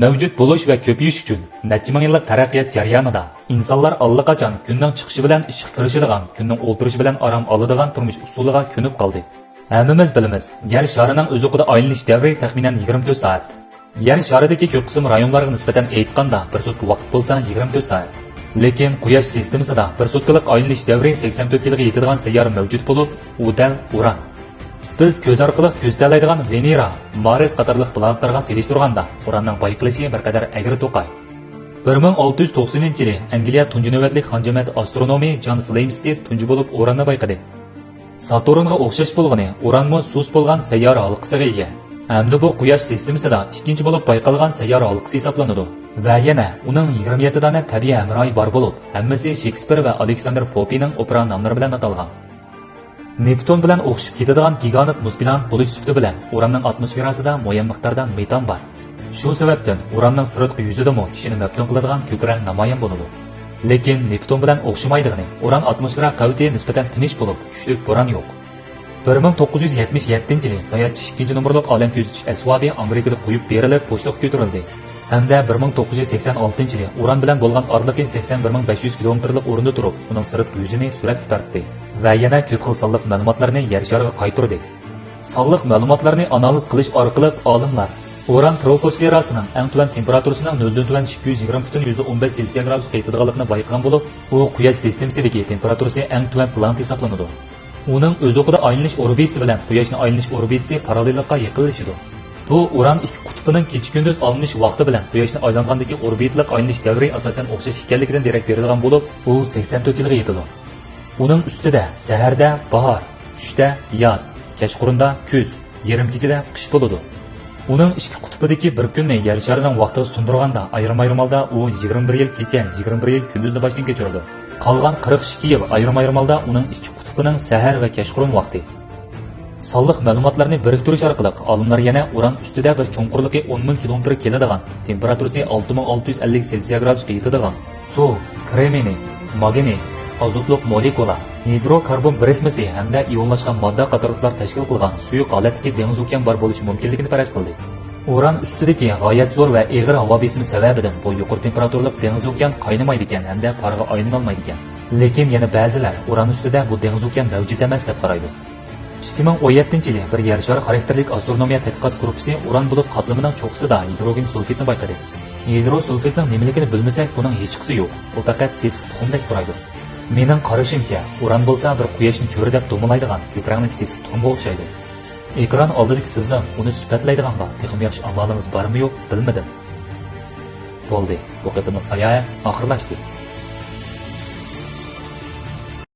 Mavjud bo'lish va ko'payish uchun necha ming yillik taraqqiyot jarayonida insonlar allaqachon kunning chiqishi bilan ishga kirishadigan, kunning o'ltirishi bilan orom oladigan turmush usuliga ko'nib qoldi. Hammamiz bilamiz, yer sharining o'ziqida aylanish davri taxminan 24 soat. Yer sharidagi ko'p qism rayonlarga nisbatan aytganda bir sutka vaqt bo'lsa 24 soat. Lekin Quyosh sistemasida bir sutkalik aylanish davri 84 yilga yetadigan sayyora mavjud bo'lib, u dal Uran. Biz ko'z orqali ko'zlaydigan Venera, Mars qatorliq planetlarga selishtirganda Uranning bayqilishi bir qadar agri to'qay. 1690-yili Angliya tunji navbatlik xonjamat astronomi John Flamsteed tunji bo'lib Uranni bayqadi. Saturnga o'xshash bo'lgani Uranmi sus bo'lgan sayyora halqasiga ega. Hamda bu Quyosh sistemasida ikkinchi bo'lib bayqalgan sayyora halqasi hisoblanadi. Va yana uning 27 dona tabiiy hamrohi bor bo'lib, hammasi Shekspir va Alexander Popening opera nomlari bilan atalgan. Neptun bilan o'xshib ketadigan gigant muz bilan bo'lish sifati bilan Uranning atmosferasida muayyan miqdorda metan bor. Shu sababdan Uranning sirtqi yuzida kishini maftun qiladigan ko'k rang namoyon bo'ladi. Lekin Neptun bilan o'xshamaydigani, Uran atmosfera qavti nisbatan tinch bo'lib, kuchli bo'ron yo'q. 1977-yili sayohatchi 2-nomerlik olam kuzatish asbobi Amerikada qo'yib berilib, pochtaga ko'tarildi. Hamda 1986-yili Uran bilan bo'lgan orliqi 81500 kilometrlik o'rinda turib, uning sirtqi yuzini suratga tortdi va yana ko'p xil sonliq ma'lumotlarni yer shariga qaytardi. Sonliq ma'lumotlarni analiz qilish orqali olimlar Uran troposferasining eng tuvan temperaturasining 0 dan tuvan 220,15 Selsiy gradus qaytadiganligini bayqagan bo'lib, u Quyosh sistemasidagi temperaturasi eng tuvan planet hisoblanadi. Uning o'ziqida aylanish orbitasi bilan Quyoshning aylanish orbitasi parallellikqa yaqinlashadi. Bu Uran ikki qutbining kecha-kunduz olinish vaqti bilan Quyoshning aylangandagi orbitalik aylanish davri asosan o'xshash ekanligidan darak berilgan bo'lib, u 84 yilga yetadi. Uning ustida saharda bahor, tushda yoz, kechqurunda kuz, yarim kechada qish bo'ladi. Uning ikki qutbidagi bir kunni yer sharining vaqtiga sundirganda ayrim-ayrim holda u 21 yil kecha, 21 yil kunduzni boshdan kechiradi. Qolgan 42 yil ayrim-ayrim holda uning ikki qutbining sahar va kechqurun vaqti. Sonliq ma'lumotlarni biriktirish orqali olimlar yana Uran ustida bir cho'nqurligi 10,000 kilometr keladigan, temperaturasi 6650 Selsiy gradusga yetadigan suv, kremini, magni, azotliq molekula, hidrokarbon birikmasi hamda ionlashgan modda qatorliqlar tashkil qilgan suyuq holatdagi dengiz okean bor bo'lishi mumkinligini faraz qildi. Uran ustidagi g'oyat zo'r va eg'ir havo besimi sababidan bu yuqori temperaturli dengiz okean qaynamaydi ekan hamda parga aylanolmaydi ekan. Lekin yana ba'zilar Uran ustida bu dengiz okean mavjud emas deb qaraydi. 2017-yili bir yer shari xarakterlik astronomiya tadqiqot guruhi Uran bo'lib qatlamining cho'qqisida hidrogen sulfitni bayqadi. Hidrosulfitning nimaligini bilmasak, buning hech qisi yo'q. U faqat sesiq tuxumdek turadi. Mening qarashimcha, Uran bo'lsa bir quyoshni ko'ri deb do'malaydigan ko'pranglik sesiq tuxumga o'xshaydi. Ekran oldidagi sizlar uni sifatlaydiganga texnik yaxshi amalimiz bormi yo'q, bilmadim. Bo'ldi. Bu qadimlik sayohat oxirlashdi.